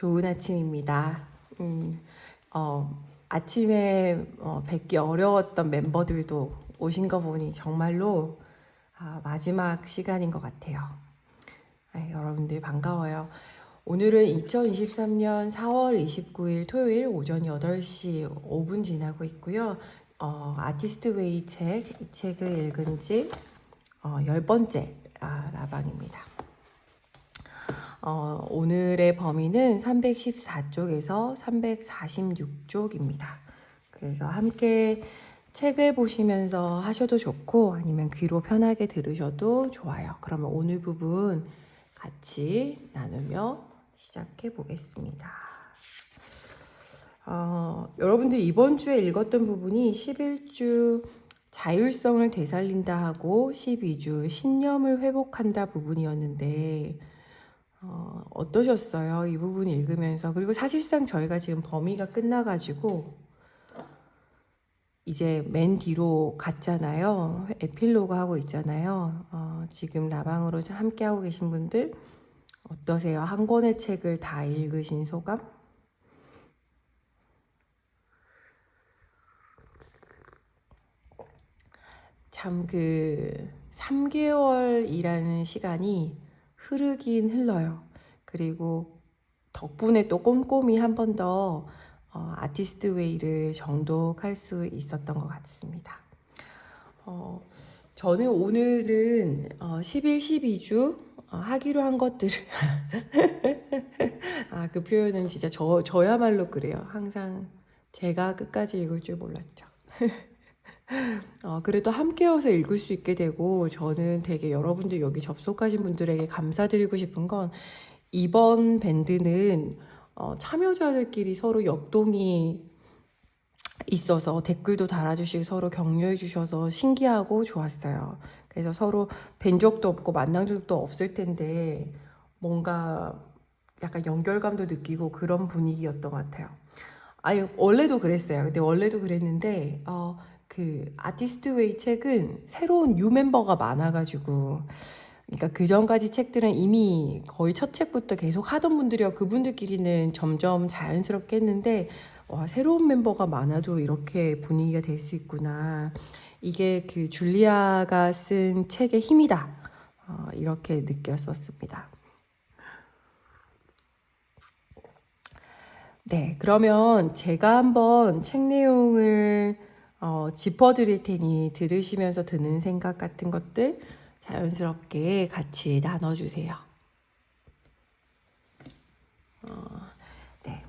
좋은 아침입니다. 아침에 뵙기 어려웠던 멤버들도 오신 거 보니 정말로 마지막 시간인 것 같아요. 여러분들 반가워요. 오늘은 2023년 4월 29일 토요일 오전 8시 5분 지나고 있고요. 아티스트 웨이 이 책을 읽은 지 10번째 라방입니다. 오늘의 범위는 314쪽에서 346쪽입니다. 그래서 함께 책을 보시면서 하셔도 좋고 아니면 귀로 편하게 들으셔도 좋아요. 그러면 오늘 부분 같이 나누며 시작해 보겠습니다. 여러분들 이번 주에 읽었던 부분이 11주 자율성을 되살린다 하고 12주 신념을 회복한다 부분이었는데 어떠셨어요? 이 부분 읽으면서. 그리고 사실상 저희가 지금 범위가 끝나가지고 이제 맨 뒤로 갔잖아요. 에필로그 하고 있잖아요. 지금 라방으로 함께 하고 계신 분들 어떠세요? 한 권의 책을 다 읽으신 소감? 참 3개월이라는 시간이 흐르긴 흘러요. 그리고 덕분에 또 꼼꼼히 한 번 더 아티스트 웨이를 정독할 수 있었던 것 같습니다. 저는 오늘은 11, 12주 하기로 한 것들을 그 표현은 진짜 저야말로 그래요. 항상 제가 끝까지 읽을 줄 몰랐죠. 그래도 함께여서 읽을 수 있게 되고 저는 되게 여러분들 여기 접속하신 분들에게 감사드리고 싶은 건 이번 밴드는 참여자들끼리 서로 역동이 있어서 댓글도 달아주시고 서로 격려해 주셔서 신기하고 좋았어요. 그래서 서로 뵌 적도 없고 만난 적도 없을 텐데 뭔가 약간 연결감도 느끼고 그런 분위기였던 것 같아요. 원래도 그랬어요. 근데 원래도 그랬는데 그 아티스트 웨이 책은 새로운 뉴 멤버가 많아가지고 그러니까 그 전까지 책들은 이미 거의 첫 책부터 계속 하던 분들이요. 그분들끼리는 점점 자연스럽게 했는데 새로운 멤버가 많아도 이렇게 분위기가 될 수 있구나. 이게 그 줄리아가 쓴 책의 힘이다. 이렇게 느꼈었습니다. 네, 그러면 제가 한번 책 내용을 짚어드릴 테니 들으시면서 드는 생각 같은 것들 자연스럽게 같이 나눠주세요. 네.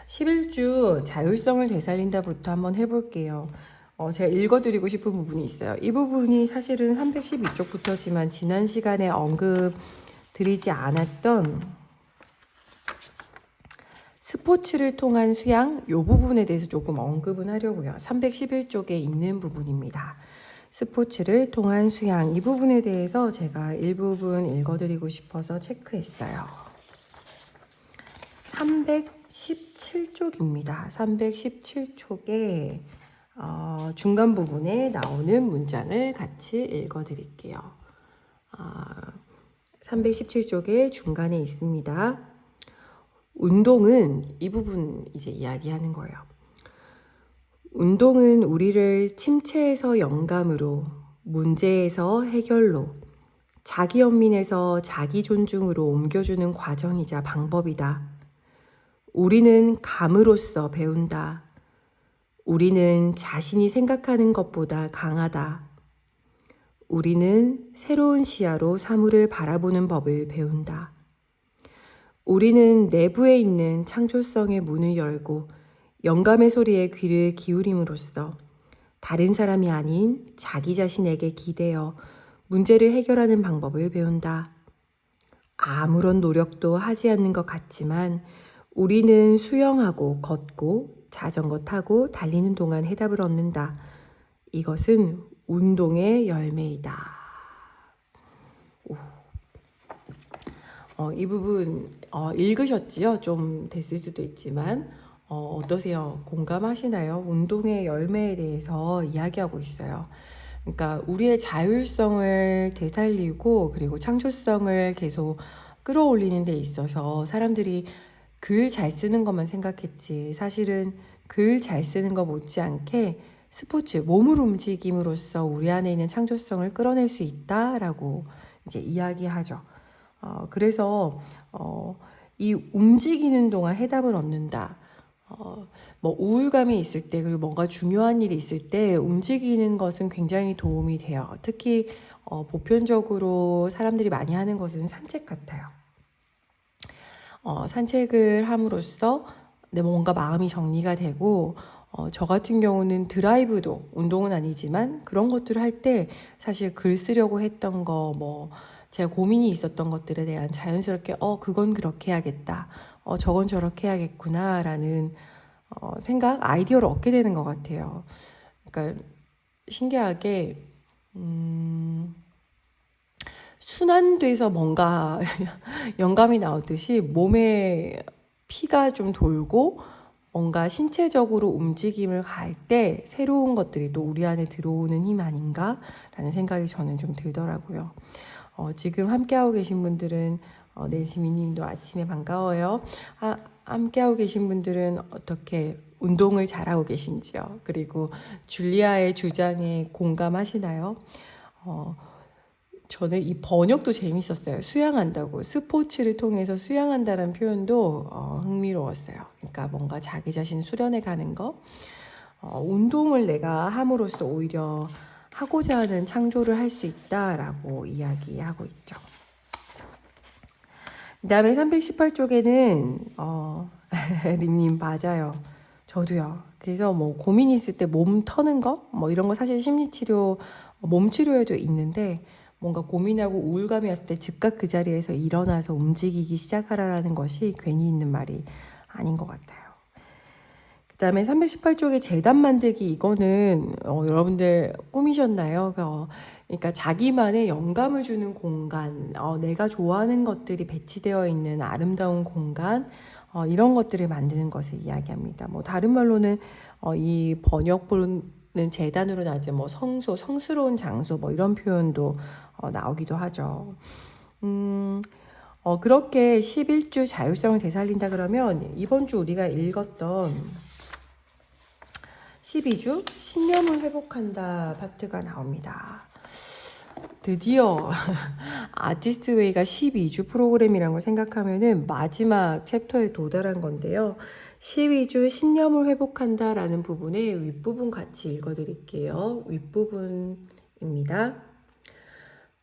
11주 자율성을 되살린다부터 한번 해볼게요. 제가 읽어드리고 싶은 부분이 있어요. 이 부분이 사실은 312쪽부터지만 지난 시간에 언급 드리지 않았던 스포츠를 통한 수양 이 부분에 대해서 조금 언급은 하려고요. 311쪽에 있는 부분입니다. 스포츠를 통한 수양 이 부분에 대해서 제가 일부분 읽어드리고 싶어서 체크했어요. 317쪽입니다. 317쪽에 중간 부분에 나오는 문장을 같이 읽어드릴게요. 317쪽에 중간에 있습니다. 운동은 이 부분 이제 이야기하는 거예요. 운동은 우리를 침체에서 영감으로, 문제에서 해결로, 자기 연민에서 자기 존중으로 옮겨주는 과정이자 방법이다. 우리는 감으로써 배운다. 우리는 자신이 생각하는 것보다 강하다. 우리는 새로운 시야로 사물을 바라보는 법을 배운다. 우리는 내부에 있는 창조성의 문을 열고 영감의 소리에 귀를 기울임으로써 다른 사람이 아닌 자기 자신에게 기대어 문제를 해결하는 방법을 배운다. 아무런 노력도 하지 않는 것 같지만 우리는 수영하고 걷고 자전거 타고 달리는 동안 해답을 얻는다. 이것은 운동의 열매이다. 이 부분 읽으셨지요? 좀 됐을 수도 있지만 어떠세요? 공감하시나요? 운동의 열매에 대해서 이야기하고 있어요. 그러니까 우리의 자율성을 되살리고 그리고 창조성을 계속 끌어올리는 데 있어서 사람들이 글 잘 쓰는 것만 생각했지 사실은 글 잘 쓰는 것 못지않게 스포츠, 몸을 움직임으로써 우리 안에 있는 창조성을 끌어낼 수 있다라고 이제 이야기하죠. 그래서 이 움직이는 동안 해답을 얻는다. 뭐 우울감이 있을 때 그리고 뭔가 중요한 일이 있을 때 움직이는 것은 굉장히 도움이 돼요. 특히 보편적으로 사람들이 많이 하는 것은 산책 같아요. 산책을 함으로써 내 뭔가 마음이 정리가 되고 저 같은 경우는 드라이브도 운동은 아니지만 그런 것들을 할 때 사실 글 쓰려고 했던 거 뭐 제가 고민이 있었던 것들에 대한 자연스럽게 그건 그렇게 해야겠다. 저건 저렇게 해야겠구나라는 생각, 아이디어를 얻게 되는 것 같아요. 그러니까 신기하게 순환돼서 뭔가 영감이 나오듯이 몸에 피가 좀 돌고 뭔가 신체적으로 움직임을 갈 때 새로운 것들이 또 우리 안에 들어오는 힘 아닌가라는 생각이 저는 좀 들더라고요. 지금 함께하고 계신 분들은 네, 지민님도 아침에 반가워요. 함께하고 계신 분들은 어떻게 운동을 잘하고 계신지요? 그리고 줄리아의 주장에 공감하시나요? 저는 이 번역도 재밌었어요. 수양한다고. 스포츠를 통해서 수양한다는 표현도 흥미로웠어요. 그러니까 뭔가 자기 자신 수련해 가는 거. 운동을 내가 함으로써 오히려 하고자 하는 창조를 할 수 있다라고 이야기하고 있죠. 그 다음에 318쪽에는 림님 맞아요. 저도요. 그래서 뭐 고민이 있을 때 몸 터는 거 뭐 이런 거 사실 심리치료 몸치료에도 있는데 뭔가 고민하고 우울감이 왔을 때 즉각 그 자리에서 일어나서 움직이기 시작하라는 것이 괜히 있는 말이 아닌 것 같아요. 그 다음에 318쪽에 재단 만들기 이거는 여러분들 꾸미셨나요? 그러니까 자기만의 영감을 주는 공간, 내가 좋아하는 것들이 배치되어 있는 아름다운 공간, 이런 것들을 만드는 것을 이야기합니다. 뭐 다른 말로는 이 번역본은 재단으로 나지 뭐 성소, 성스러운 장소 뭐 이런 표현도 나오기도 하죠. 그렇게 11주 자율성을 되살린다 그러면 이번 주 우리가 읽었던 12주 신념을 회복한다 파트가 나옵니다. 드디어 아티스트 웨이가 12주 프로그램이라는 걸 생각하면은 마지막 챕터에 도달한 건데요. 12주 신념을 회복한다라는 부분의 윗부분 같이 읽어드릴게요. 윗부분입니다.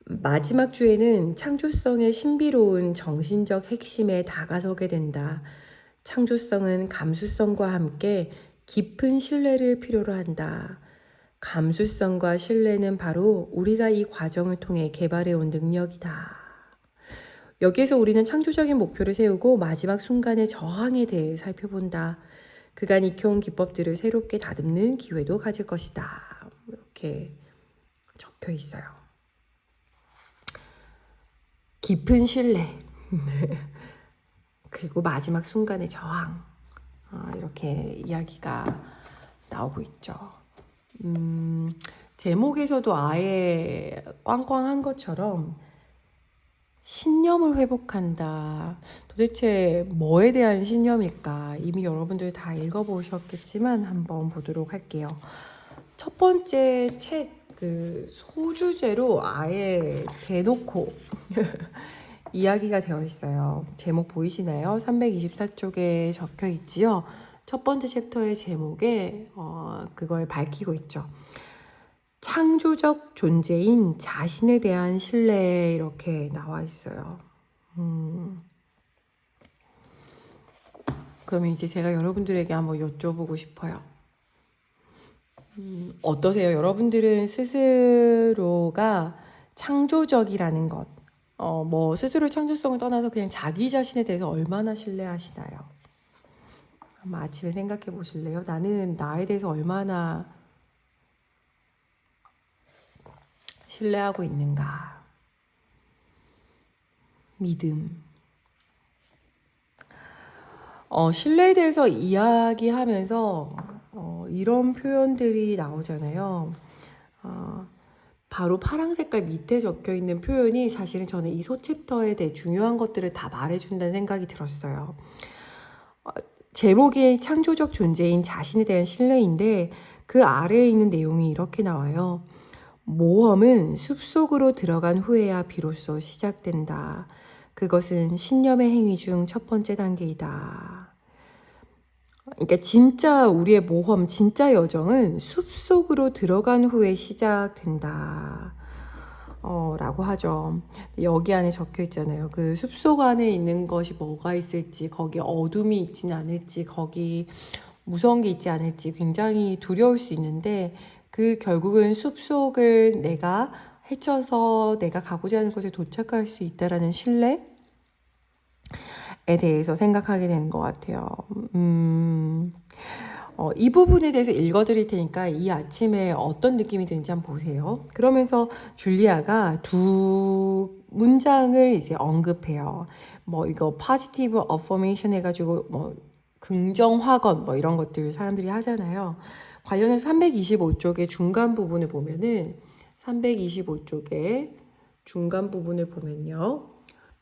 마지막 주에는 창조성의 신비로운 정신적 핵심에 다가서게 된다. 창조성은 감수성과 함께 깊은 신뢰를 필요로 한다. 감수성과 신뢰는 바로 우리가 이 과정을 통해 개발해온 능력이다. 여기에서 우리는 창조적인 목표를 세우고 마지막 순간의 저항에 대해 살펴본다. 그간 익혀온 기법들을 새롭게 다듬는 기회도 가질 것이다. 이렇게 적혀 있어요. 깊은 신뢰. 그리고 마지막 순간의 저항. 이렇게 이야기가 나오고 있죠. 제목에서도 아예 꽝꽝한 것처럼 신념을 회복한다. 도대체 뭐에 대한 신념일까? 이미 여러분들 다 읽어보셨겠지만 한번 보도록 할게요. 첫 번째 책 그 소주제로 아예 대놓고 이야기가 되어 있어요. 제목 보이시나요? 324쪽에 적혀 있지요. 첫 번째 챕터의 제목에 그걸 밝히고 있죠. 창조적 존재인 자신에 대한 신뢰 이렇게 나와 있어요. 그러면 이제 제가 여러분들에게 한번 여쭤보고 싶어요. 어떠세요? 여러분들은 스스로가 창조적이라는 것, 뭐 스스로의 창조성을 떠나서 그냥 자기 자신에 대해서 얼마나 신뢰하시나요? 한번 아침에 생각해 보실래요? 나는 나에 대해서 얼마나 신뢰하고 있는가? 믿음. 신뢰에 대해서 이야기하면서 이런 표현들이 나오잖아요. 바로 파란 색깔 밑에 적혀 있는 표현이 사실은 저는 이 소챕터에 대해 중요한 것들을 다 말해준다는 생각이 들었어요. 제목이 창조적 존재인 자신에 대한 신뢰인데 그 아래에 있는 내용이 이렇게 나와요. 모험은 숲속으로 들어간 후에야 비로소 시작된다. 그것은 신념의 행위 중 첫 번째 단계이다. 그러니까 진짜 우리의 모험, 진짜 여정은 숲속으로 들어간 후에 시작된다. 라고 하죠. 여기 안에 적혀 있잖아요. 그 숲속 안에 있는 것이 뭐가 있을지, 거기 어둠이 있지는 않을지, 거기 무서운 게 있지 않을지 굉장히 두려울 수 있는데 그 결국은 숲속을 내가 헤쳐서 내가 가고자 하는 곳에 도착할 수 있다라는 신뢰에 대해서 생각하게 되는 것 같아요. 이 부분에 대해서 읽어드릴 테니까 이 아침에 어떤 느낌이 드는지 한번 보세요. 그러면서 줄리아가 두 문장을 이제 언급해요. 뭐 이거 positive affirmation 해가지고 뭐 긍정 확언 뭐 이런 것들 사람들이 하잖아요. 관련해서 325쪽의 중간 부분을 보면은 325쪽의 중간 부분을 보면요.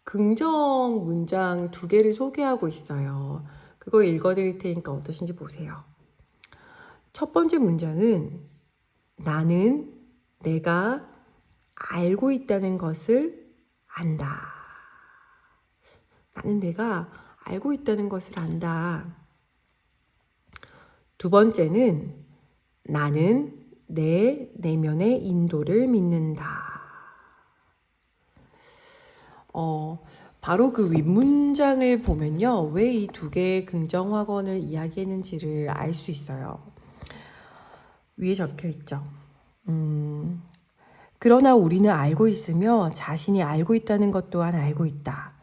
긍정 문장 두 개를 소개하고 있어요. 그거 읽어드릴 테니까 어떠신지 보세요. 첫 번째 문장은 나는 내가 알고 있다는 것을 안다. 나는 내가 알고 있다는 것을 안다. 두 번째는 나는 내 내면의 인도를 믿는다. 바로 그 윗문장을 보면요. 왜 이 두 개의 긍정 확언을 이야기했는지를 알 수 있어요. 위에 적혀 있죠. 그러나 우리는 알고 있으며 자신이 알고 있다는 것 또한 알고 있다.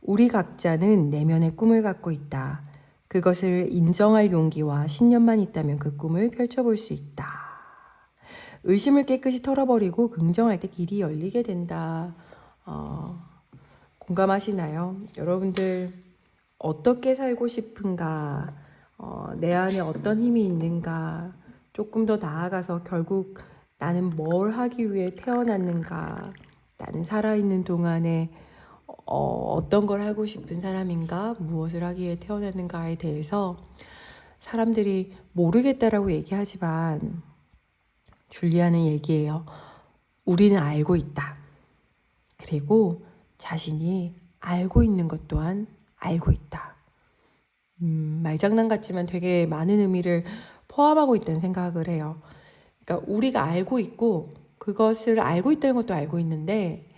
우리 각자는 내면의 꿈을 갖고 있다. 그것을 인정할 용기와 신념만 있다면 그 꿈을 펼쳐볼 수 있다. 의심을 깨끗이 털어버리고 긍정할 때 길이 열리게 된다. 공감하시나요? 여러분들 어떻게 살고 싶은가? 내 안에 어떤 힘이 있는가? 조금 더 나아가서 결국 나는 뭘 하기 위해 태어났는가? 나는 살아있는 동안에 어떤 걸 하고 싶은 사람인가? 무엇을 하기 위해 태어났는가에 대해서 사람들이 모르겠다라고 얘기하지만 줄리아는 얘기해요. 우리는 알고 있다. 그리고 자신이 알고 있는 것 또한 알고 있다. 말장난 같지만 되게 많은 의미를 포함하고 있다는 생각을 해요. 그러니까 우리가 알고 있고 그것을 알고 있다는 것도 알고 있는데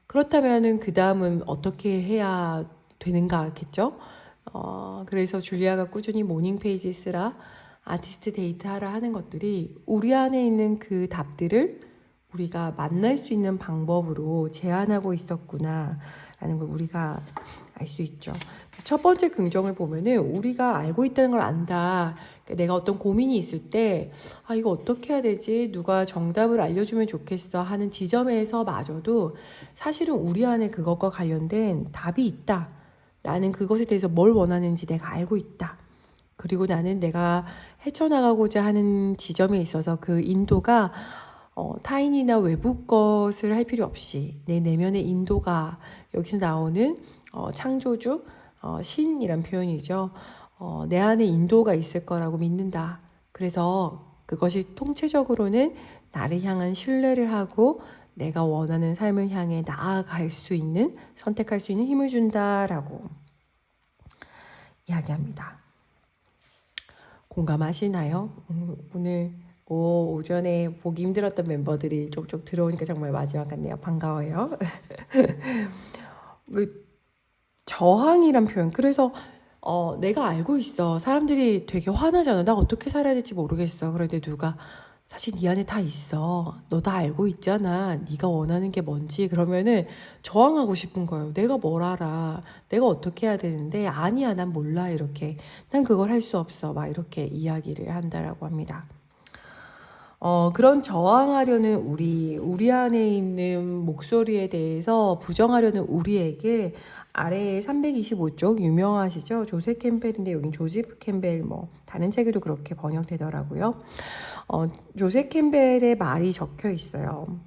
그렇다면은 그 다음은 어떻게 해야 되는가겠죠? 그래서 줄리아가 꾸준히 모닝 페이지 쓰라, 아티스트 데이트 하라 하는 것들이 우리 안에 있는 그 답들을 우리가 만날 수 있는 방법으로 제안하고 있었구나 라는 걸 우리가 알 수 있죠. 첫 번째 긍정을 보면은 우리가 알고 있다는 걸 안다. 그러니까 내가 어떤 고민이 있을 때 이거 어떻게 해야 되지? 누가 정답을 알려주면 좋겠어 하는 지점에서 마저도 사실은 우리 안에 그것과 관련된 답이 있다. 나는 그것에 대해서 뭘 원하는지 내가 알고 있다. 그리고 나는 내가 헤쳐나가고자 하는 지점에 있어서 그 인도가 타인이나 외부 것을 할 필요 없이 내 내면의 인도가 여기서 나오는 창조주, 신이란 표현이죠. 내 안에 인도가 있을 거라고 믿는다. 그래서 그것이 통체적으로는 나를 향한 신뢰를 하고 내가 원하는 삶을 향해 나아갈 수 있는, 선택할 수 있는 힘을 준다라고 이야기합니다. 공감하시나요? 오늘 오전에 보기 힘들었던 멤버들이 쪽쪽 들어오니까 정말 마지막 같네요. 반가워요. 저항이란 표현. 그래서 내가 알고 있어. 사람들이 되게 화나잖아. 나 어떻게 살아야 될지 모르겠어. 그런데 누가 사실 네 안에 다 있어. 너 다 알고 있잖아. 네가 원하는 게 뭔지. 그러면은 저항하고 싶은 거예요. 내가 뭘 알아. 내가 어떻게 해야 되는데 아니야. 난 몰라. 이렇게. 난 그걸 할 수 없어. 막 이렇게 이야기를 한다라고 합니다. 그런 저항하려는 우리 안에 있는 목소리에 대해서 부정하려는 우리에게 아래에 325쪽 유명하시죠? 조셉 캠벨인데 여긴 조지프 캠벨 뭐 다른 책에도 그렇게 번역되더라고요. 조셉 캠벨의 말이 적혀 있어요.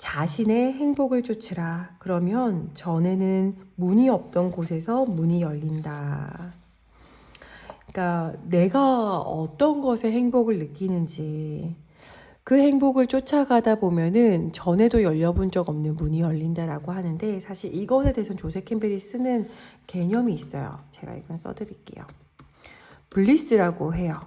자신의 행복을 쫓으라. 그러면 전에는 문이 없던 곳에서 문이 열린다. 그러니까 내가 어떤 것에 행복을 느끼는지 그 행복을 쫓아가다 보면은 전에도 열려본 적 없는 문이 열린다라고 하는데, 사실 이것에 대해서는 조셉 캠벨이 쓰는 개념이 있어요. 제가 이건 써드릴게요. 블리스라고 해요.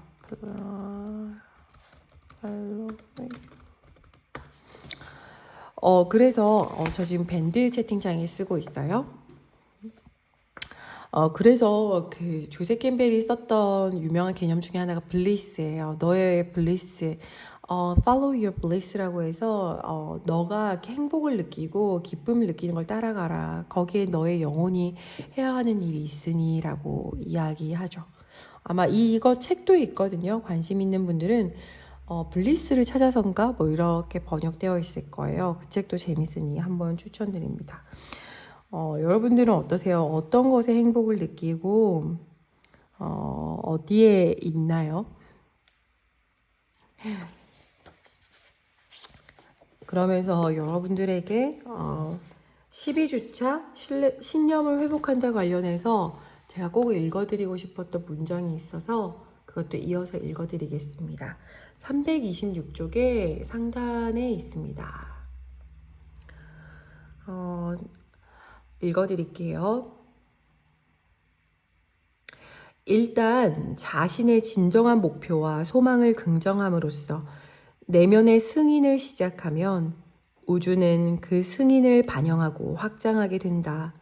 그래서 저 지금 밴드 채팅창에 쓰고 있어요. 그래서 그 조셉 캠벨이 썼던 유명한 개념 중에 하나가 블리스예요. 너의 블리스, follow your bliss라고 해서 너가 행복을 느끼고 기쁨을 느끼는 걸 따라가라. 거기에 너의 영혼이 해야 하는 일이 있으니라고 이야기하죠. 아마 이거 책도 있거든요. 관심 있는 분들은 블리스를 찾아선가 뭐 이렇게 번역되어 있을 거예요. 그 책도 재밌으니 한번 추천드립니다. 여러분들은 어떠세요? 어떤 것에 행복을 느끼고 어디에 있나요? 그러면서 여러분들에게 12주차 신념을 회복한다 관련해서 제가 꼭 읽어드리고 싶었던 문장이 있어서 그것도 이어서 읽어드리겠습니다. 326쪽의 상단에 있습니다. 읽어드릴게요. 일단 자신의 진정한 목표와 소망을 긍정함으로써 내면의 승인을 시작하면 우주는 그 승인을 반영하고 확장하게 된다.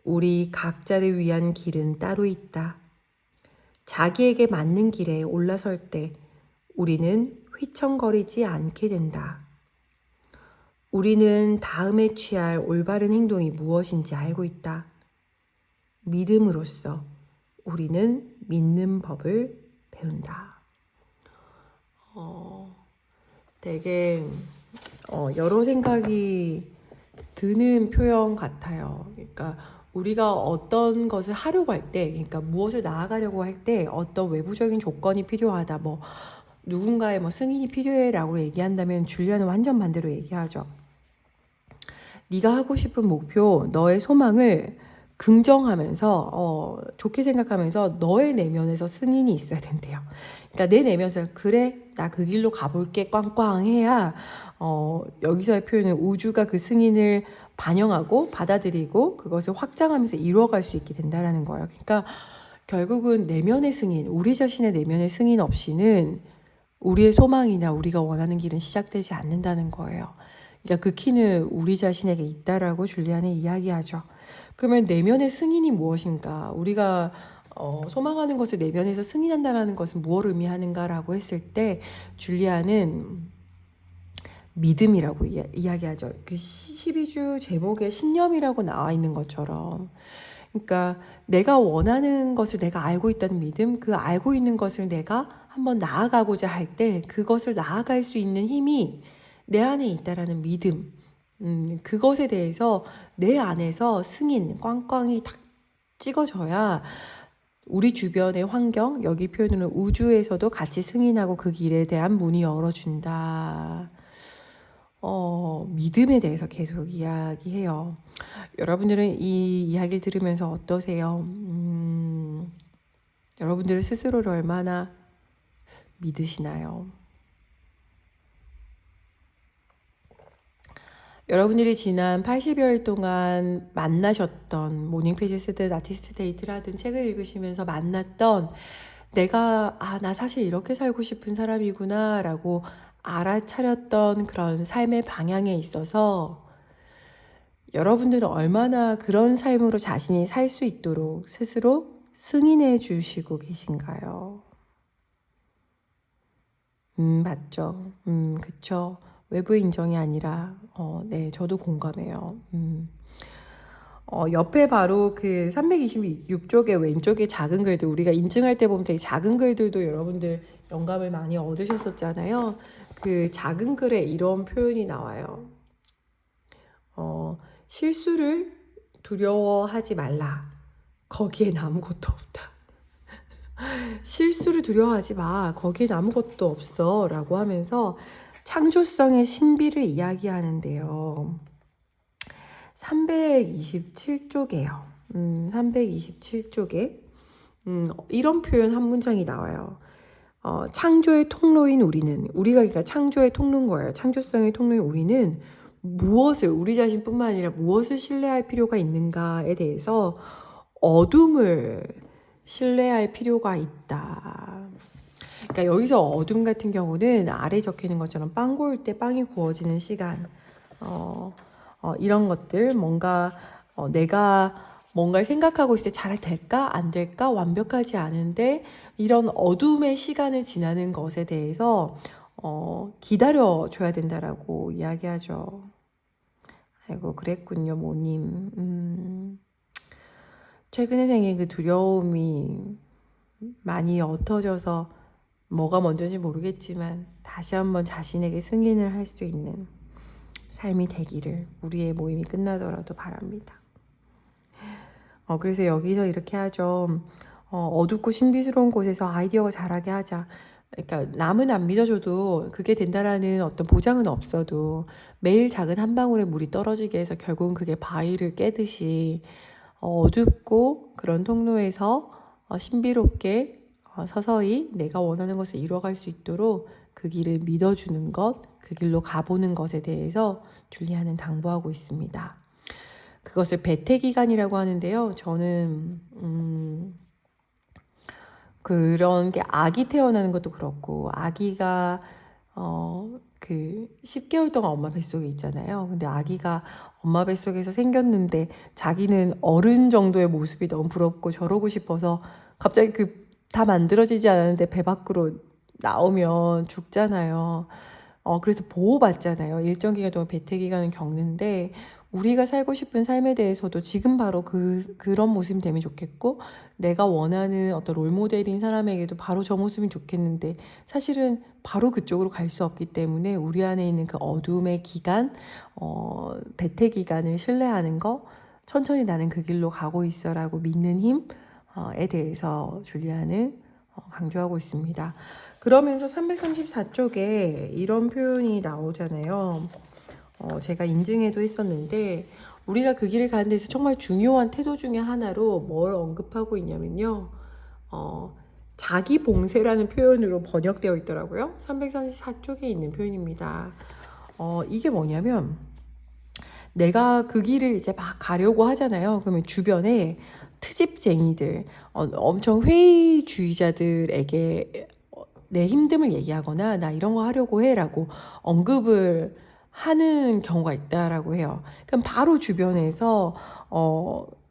우리 각자를 위한 길은 따로 있다. 자기에게 맞는 길에 올라설 때 우리는 휘청거리지 않게 된다. 우리는 다음에 취할 올바른 행동이 무엇인지 알고 있다. 믿음으로써 우리는 믿는 법을 배운다. 되게 여러 생각이 드는 표현 같아요. 그러니까 우리가 어떤 것을 하려고 할 때, 그러니까 무엇을 나아가려고 할 때 어떤 외부적인 조건이 필요하다, 뭐 누군가의 뭐 승인이 필요해라고 얘기한다면 줄리아는 완전 반대로 얘기하죠. 네가 하고 싶은 목표, 너의 소망을 긍정하면서 좋게 생각하면서 너의 내면에서 승인이 있어야 된대요. 그러니까 내 내면에서 그래, 나 그 길로 가볼게 꽝꽝 해야 여기서의 표현은 우주가 그 승인을 반영하고 받아들이고 그것을 확장하면서 이루어갈 수 있게 된다라는 거예요. 그러니까 결국은 내면의 승인, 우리 자신의 내면의 승인 없이는 우리의 소망이나 우리가 원하는 길은 시작되지 않는다는 거예요. 그러니까 그 키는 우리 자신에게 있다라고 줄리안은 이야기하죠. 그러면 내면의 승인이 무엇인가? 우리가 소망하는 것을 내면에서 승인한다는 것은 무엇을 의미하는가라고 했을 때 줄리안은 믿음이라고 이야기하죠. 그 12주 제목에 신념이라고 나와 있는 것처럼, 그러니까 내가 원하는 것을 내가 알고 있다는 믿음, 그 알고 있는 것을 내가 한번 나아가고자 할 때 그것을 나아갈 수 있는 힘이 내 안에 있다라는 믿음, 그것에 대해서 내 안에서 승인, 꽝꽝이 탁 찍어져야 우리 주변의 환경, 여기 표현으로 우주에서도 같이 승인하고 그 길에 대한 문이 열어준다. 믿음에 대해서 계속 이야기해요. 여러분들은 이 이야기를 들으면서 어떠세요? 여러분들 스스로를 얼마나 믿으시나요? 여러분들이 지난 80여일 동안 만나셨던, 모닝페이지 쓰든 아티스트 데이트를 하든 책을 읽으시면서 만났던 내가 나 사실 이렇게 살고 싶은 사람이구나 라고 알아차렸던 그런 삶의 방향에 있어서 여러분들은 얼마나 그런 삶으로 자신이 살 수 있도록 스스로 승인해 주시고 계신가요? 맞죠. 그쵸. 외부 인정이 아니라, 네, 저도 공감해요. 옆에 바로 그 326쪽의 왼쪽에 작은 글들, 우리가 인증할 때 보면 되게 작은 글들도 여러분들 영감을 많이 얻으셨었잖아요. 그 작은 글에 이런 표현이 나와요. 실수를 두려워하지 말라. 거기엔 아무것도 없다. 실수를 두려워하지 마. 거기엔 아무것도 없어. 라고 하면서 창조성의 신비를 이야기하는데요. 327쪽이에요. 327쪽에 이런 표현 한 문장이 나와요. 창조의 통로인 우리는, 우리가 그러니까 창조의 통로인 거예요. 창조성의 통로인 우리는 무엇을, 우리 자신뿐만 아니라 무엇을 신뢰할 필요가 있는가에 대해서 어둠을 신뢰할 필요가 있다. 그러니까 여기서 어둠 같은 경우는 아래 적혀 있는 것처럼 빵 구울 때 빵이 구워지는 시간, 이런 것들, 뭔가 내가 뭔가를 생각하고 있을 때 잘 될까 안 될까 완벽하지 않은데 이런 어둠의 시간을 지나는 것에 대해서 기다려 줘야 된다라고 이야기하죠. 아이고 그랬군요 모님. 최근에 생긴 그 두려움이 많이 옅어져서 뭐가 먼저인지 모르겠지만 다시 한번 자신에게 승인을 할 수 있는 삶이 되기를 우리의 모임이 끝나더라도 바랍니다. 그래서 여기서 이렇게 하죠. 어둡고 신비스러운 곳에서 아이디어가 자라게 하자. 그러니까 남은 안 믿어줘도 그게 된다라는 어떤 보장은 없어도 매일 작은 한 방울의 물이 떨어지게 해서 결국은 그게 바위를 깨듯이 어둡고 그런 통로에서 신비롭게 서서히 내가 원하는 것을 이뤄갈 수 있도록 그 길을 믿어주는 것, 그 길로 가보는 것에 대해서 줄리아는 당부하고 있습니다. 그것을 배태기간이라고 하는데요. 저는 그런 게 아기 태어나는 것도 그렇고 아기가 그 10개월 동안 엄마 뱃속에 있잖아요. 근데 아기가 엄마 뱃속에서 생겼는데 자기는 어른 정도의 모습이 너무 부럽고 저러고 싶어서 갑자기 그 다 만들어지지 않았는데 배 밖으로 나오면 죽잖아요. 그래서 보호받잖아요. 일정 기간 동안 배태 기간을 겪는데 우리가 살고 싶은 삶에 대해서도 지금 바로 그런 모습이 되면 좋겠고 내가 원하는 어떤 롤모델인 사람에게도 바로 저 모습이 좋겠는데 사실은 바로 그쪽으로 갈 수 없기 때문에 우리 안에 있는 그 어둠의 기간, 배태 기간을 신뢰하는 거, 천천히 나는 그 길로 가고 있어라고 믿는 힘에 대해서 줄리아는 강조하고 있습니다. 그러면서 334쪽에 이런 표현이 나오잖아요. 제가 인증해도 했었는데 우리가 그 길을 가는 데서 정말 중요한 태도 중에 하나로 뭘 언급하고 있냐면요. 자기 봉쇄라는 표현으로 번역되어 있더라고요. 334쪽에 있는 표현입니다. 이게 뭐냐면 내가 그 길을 이제 막 가려고 하잖아요. 그러면 주변에 트집쟁이들, 엄청 회의주의자들에게 내 힘듦을 얘기하거나 나 이런 거 하려고 해라고 언급을 하는 경우가 있다라고 해요. 그럼 바로 주변에서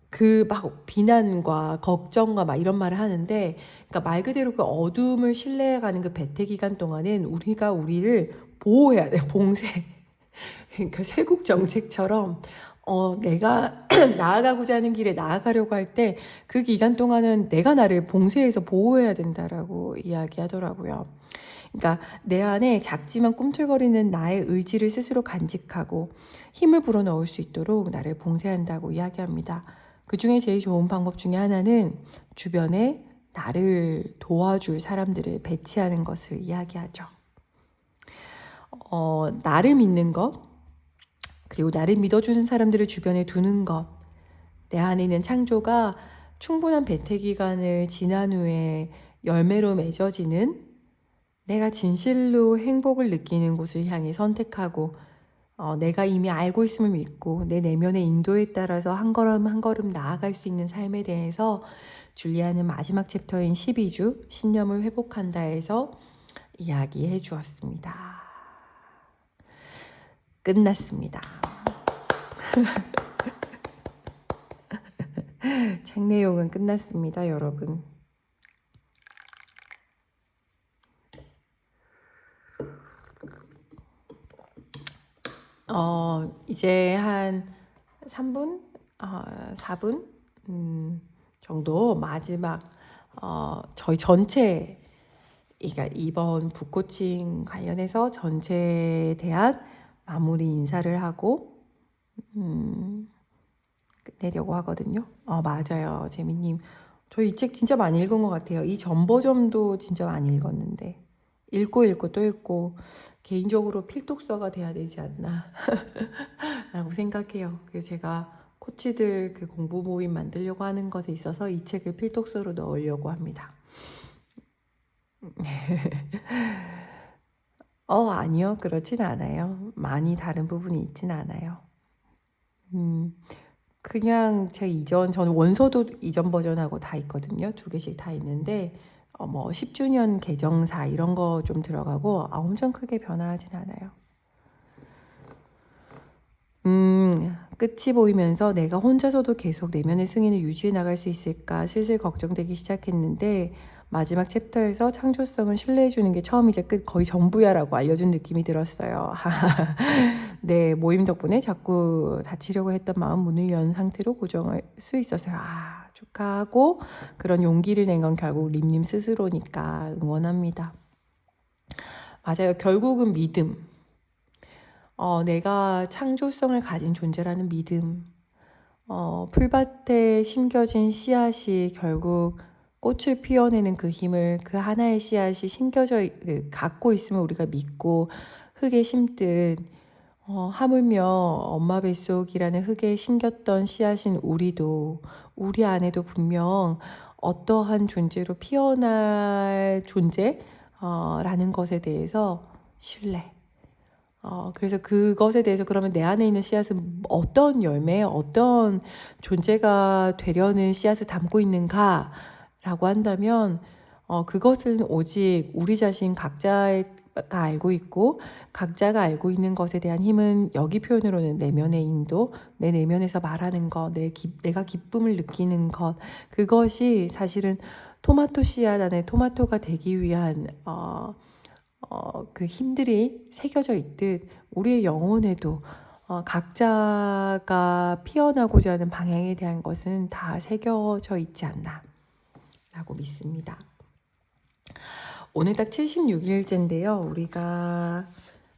그 막 비난과 걱정과 막 이런 말을 하는데, 그러니까 말 그대로 그 어둠을 신뢰해가는 그 배태 기간 동안은 우리가 우리를 보호해야 돼, 봉쇄. 그러니까 쇄국 정책처럼 내가 나아가고자 하는 길에 나아가려고 할 때 그 기간 동안은 내가 나를 봉쇄해서 보호해야 된다라고 이야기하더라고요. 그러니까 내 안에 작지만 꿈틀거리는 나의 의지를 스스로 간직하고 힘을 불어넣을 수 있도록 나를 봉쇄한다고 이야기합니다. 그 중에 제일 좋은 방법 중에 하나는 주변에 나를 도와줄 사람들을 배치하는 것을 이야기하죠. 나를 믿는 것, 그리고 나를 믿어주는 사람들을 주변에 두는 것, 내 안에 있는 창조가 충분한 배태 기간을 지난 후에 열매로 맺어지는 내가 진실로 행복을 느끼는 곳을 향해 선택하고 내가 이미 알고 있음을 믿고 내 내면의 인도에 따라서 한 걸음 한 걸음 나아갈 수 있는 삶에 대해서 줄리아는 마지막 챕터인 12주 신념을 회복한다에서 이야기해 주었습니다. 끝났습니다. 책 내용은 끝났습니다, 여러분. 이제 한 3분, 4분 정도 마지막 저희 전체, 그러니까 이번 북코칭 관련해서 전체에 대한 마무리 인사를 하고 끝내려고 하거든요. 맞아요, 재민님. 저 이 책 진짜 많이 읽은 것 같아요. 이 전 버전도 진짜 많이 읽었는데 읽고 또 읽고 개인적으로 필독서가 돼야 되지 않나 라고 생각해요. 그래서 제가 코치들 그 공부 모임 만들려고 하는 것에 있어서 이 책을 필독서로 넣으려고 합니다. 아니요. 그렇진 않아요. 많이 다른 부분이 있진 않아요. 그냥 저는 원서도 이전 버전하고 다 있거든요. 2개씩 다 있는데, 뭐 10주년 개정사 이런 거 좀 들어가고, 엄청 크게 변화하진 않아요. 끝이 보이면서 내가 혼자서도 계속 내면의 승인을 유지해 나갈 수 있을까 슬슬 걱정되기 시작했는데, 마지막 챕터에서 창조성은 신뢰해 주는 게 처음이자 끝 거의 전부야라고 알려준 느낌이 들었어요. 네, 모임 덕분에 자꾸 다치려고 했던 마음 문을 연 상태로 고정할 수 있었어요. 축하하고 그런 용기를 낸 건 결국 림님 스스로니까 응원합니다. 맞아요. 결국은 믿음. 내가 창조성을 가진 존재라는 믿음. 풀밭에 심겨진 씨앗이 결국 꽃을 피워내는 그 힘을 그 하나의 씨앗이 갖고 있으면 우리가 믿고 흙에 심듯 하물며 엄마 뱃속이라는 흙에 심겼던 씨앗인 우리 안에도 분명 어떠한 존재로 피어날 존재라는 것에 대해서 신뢰. 그래서 그것에 대해서 그러면 내 안에 있는 씨앗은 어떤 열매, 어떤 존재가 되려는 씨앗을 담고 있는가라고 한다면 그것은 오직 우리 자신 각자가 알고 있고 각자가 알고 있는 것에 대한 힘은 여기 표현으로는 내면의 인도, 내 내면에서 말하는 것, 내가 기쁨을 느끼는 것, 그것이 사실은 토마토 씨앗 안에 토마토가 되기 위한 그 힘들이 새겨져 있듯 우리의 영혼에도 각자가 피어나고자 하는 방향에 대한 것은 다 새겨져 있지 않나 라고 믿습니다. 오늘 딱 76일째인데요. 우리가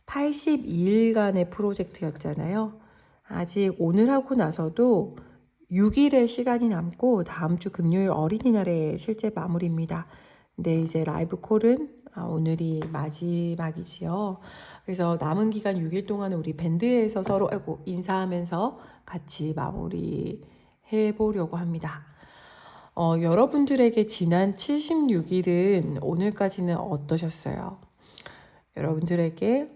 82일간의 프로젝트였잖아요. 아직 오늘 하고 나서도 6일의 시간이 남고 다음 주 금요일 어린이날에 실제 마무리입니다. 근데 이제 라이브 콜은 오늘이 마지막이지요. 그래서 남은 기간 6일 동안은 우리 밴드에서 서로 인사하면서 같이 마무리 해보려고 합니다. 여러분들에게 지난 76일은 오늘까지는 어떠셨어요? 여러분들에게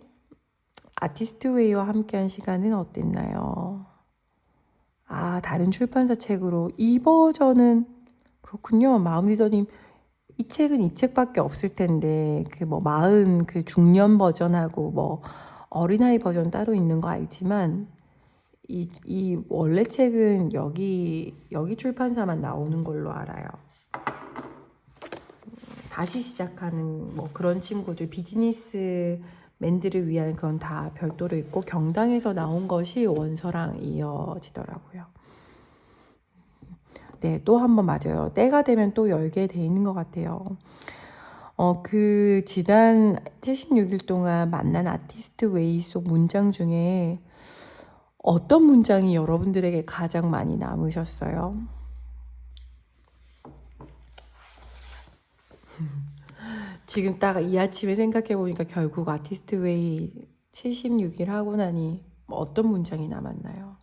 아티스트웨이와 함께한 시간은 어땠나요? 다른 출판사 책으로 이 버전은 그렇군요. 마음리더님 이 책은 이 책밖에 없을 텐데 마흔 중년 버전하고 어린아이 버전 따로 있는 거 알지만 이 원래 책은 여기 출판사만 나오는 걸로 알아요. 다시 시작하는 그런 친구들 비즈니스 맨들을 위한 그건 다 별도로 있고 경당에서 나온 것이 원서랑 이어지더라고요. 네, 또 한 번 맞아요. 때가 되면 또 열게 돼 있는 것 같아요. 그 지난 76일 동안 만난 아티스트 웨이 속 문장 중에 어떤 문장이 여러분들에게 가장 많이 남으셨어요? 지금 딱 이 아침에 생각해 보니까 결국 아티스트 웨이 76일 하고 나니 어떤 문장이 남았나요?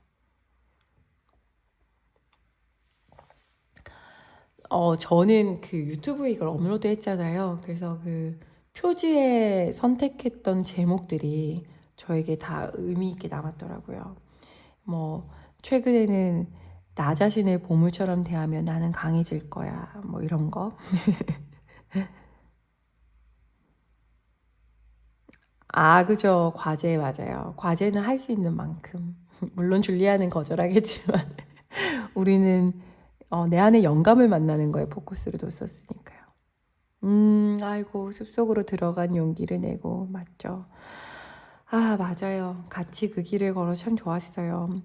저는 그 유튜브에 이걸 업로드 했잖아요. 그래서 그 표지에 선택했던 제목들이 저에게 다 의미 있게 남았더라고요. 최근에는 나 자신을 보물처럼 대하면 나는 강해질 거야. 이런 거. 그죠. 과제 맞아요. 과제는 할 수 있는 만큼. 물론 줄리아는 거절하겠지만 우리는 내 안에 영감을 만나는 거에 포커스를 뒀었으니까요. 아이고 숲속으로 들어간 용기를 내고 맞죠. 맞아요. 같이 그 길을 걸어 참 좋았어요.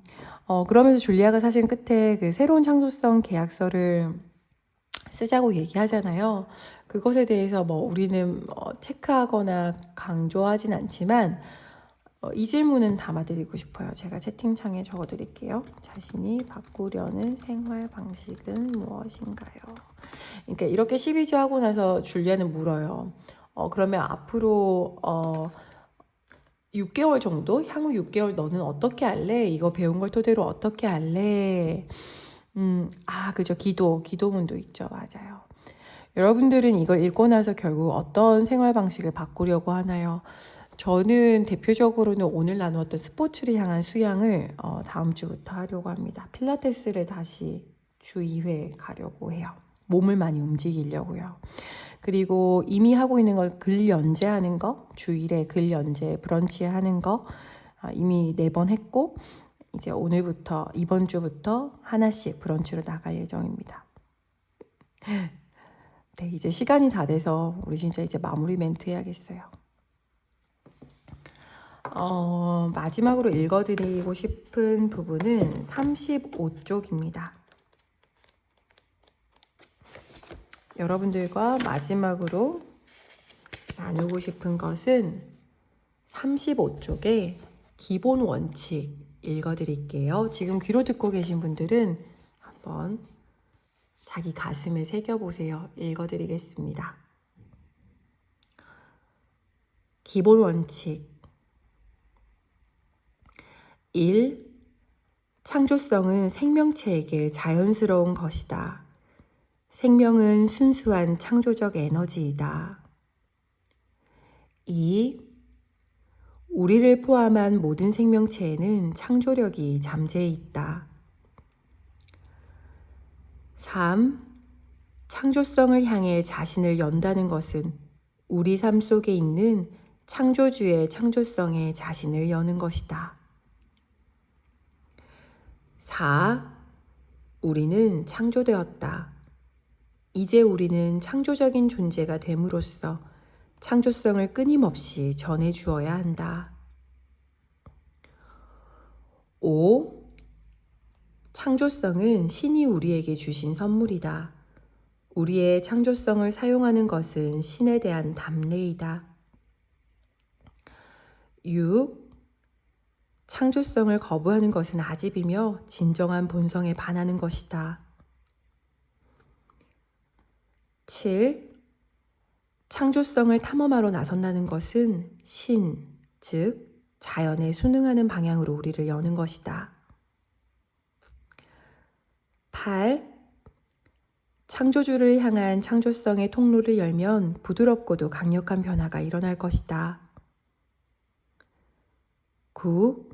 그러면서 줄리아가 사실 끝에 그 새로운 창조성 계약서를 쓰자고 얘기하잖아요. 그것에 대해서 우리는 체크하거나 강조하진 않지만 이 질문은 담아드리고 싶어요. 제가 채팅창에 적어드릴게요. 자신이 바꾸려는 생활 방식은 무엇인가요? 그러니까 이렇게 12주 하고 나서 줄리아는 물어요. 그러면 앞으로 6개월 정도? 향후 6개월 너는 어떻게 할래? 이거 배운 걸 토대로 어떻게 할래? 그죠. 기도문도 있죠. 맞아요. 여러분들은 이걸 읽고 나서 결국 어떤 생활 방식을 바꾸려고 하나요? 저는 대표적으로는 오늘 나누었던 스포츠를 향한 수양을 다음 주부터 하려고 합니다. 필라테스를 다시 주 2회 가려고 해요. 몸을 많이 움직이려고요. 그리고 이미 하고 있는 걸 글 연재하는 거, 주 1회 글 연재 브런치 하는 거 이미 4번 했고 이제 오늘부터 이번 주부터 하나씩 브런치로 나갈 예정입니다. 네, 이제 시간이 다 돼서 우리 진짜 이제 마무리 멘트 해야겠어요. 마지막으로 읽어드리고 싶은 부분은 35쪽입니다. 여러분들과 마지막으로 나누고 싶은 것은 35쪽의 기본 원칙 읽어드릴게요. 지금 귀로 듣고 계신 분들은 한번 자기 가슴에 새겨보세요. 읽어드리겠습니다. 기본 원칙 1. 창조성은 생명체에게 자연스러운 것이다. 생명은 순수한 창조적 에너지이다. 2. 우리를 포함한 모든 생명체에는 창조력이 잠재해 있다. 3. 창조성을 향해 자신을 연다는 것은 우리 삶 속에 있는 창조주의 창조성에 자신을 여는 것이다. 4. 우리는 창조되었다. 이제 우리는 창조적인 존재가 됨으로써 창조성을 끊임없이 전해주어야 한다. 5. 창조성은 신이 우리에게 주신 선물이다. 우리의 창조성을 사용하는 것은 신에 대한 담례이다. 6. 창조성을 거부하는 것은 아집이며 진정한 본성에 반하는 것이다. 7. 창조성을 탐험하러 나선다는 것은 신, 즉 자연에 순응하는 방향으로 우리를 여는 것이다. 8. 창조주를 향한 창조성의 통로를 열면 부드럽고도 강력한 변화가 일어날 것이다. 9.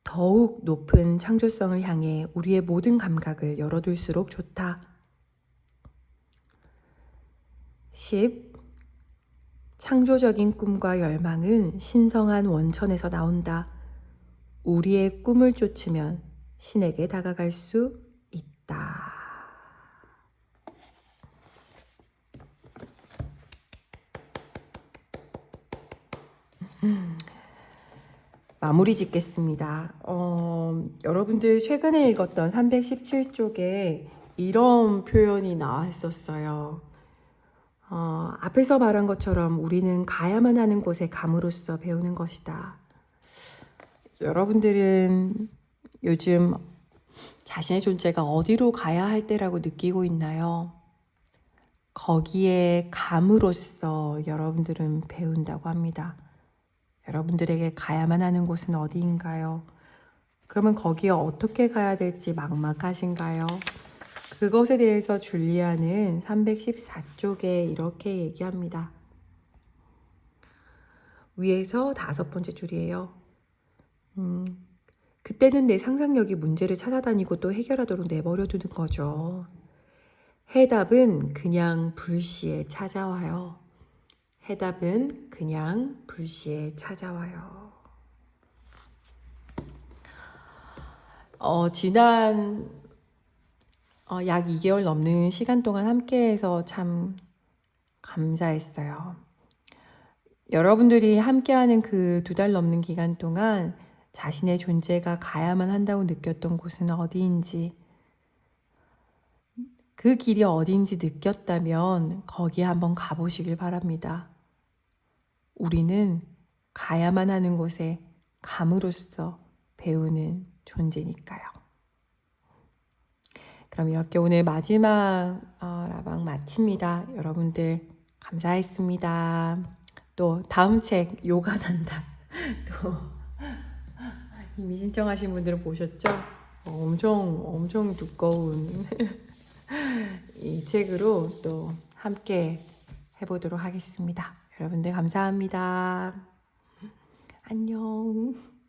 더욱 높은 창조성을 향해 우리의 모든 감각을 열어둘수록 좋다. 10. 창조적인 꿈과 열망은 신성한 원천에서 나온다. 우리의 꿈을 쫓으면 신에게 다가갈 수 있다. 마무리 짓겠습니다. 여러분들 최근에 읽었던 317쪽에 이런 표현이 나왔었어요. 앞에서 말한 것처럼 우리는 가야만 하는 곳에 감으로써 배우는 것이다. 여러분들은 요즘 자신의 존재가 어디로 가야 할 때라고 느끼고 있나요? 거기에 감으로써 여러분들은 배운다고 합니다. 여러분들에게 가야만 하는 곳은 어디인가요? 그러면 거기에 어떻게 가야 될지 막막하신가요? 그것에 대해서 줄리아는 314쪽에 이렇게 얘기합니다. 위에서 5번째 줄이에요. 그때는 내 상상력이 문제를 찾아다니고 또 해결하도록 내버려 두는 거죠. 해답은 그냥 불시에 찾아와요. 해답은 그냥 불시에 찾아와요. 지난 약 2개월 넘는 시간 동안 함께해서 참 감사했어요. 여러분들이 함께하는 그 2달 넘는 기간 동안 자신의 존재가 가야만 한다고 느꼈던 곳은 어디인지, 그 길이 어디인지 느꼈다면 거기에 한번 가보시길 바랍니다. 우리는 가야만 하는 곳에 감으로써 배우는 존재니까요. 그럼 이렇게 오늘 마지막 라방 마칩니다. 여러분들 감사했습니다. 또 다음 책 요가 난다. 또 이미 신청하신 분들은 보셨죠? 엄청 두꺼운 이 책으로 또 함께 해보도록 하겠습니다. 여러분들 감사합니다. 안녕.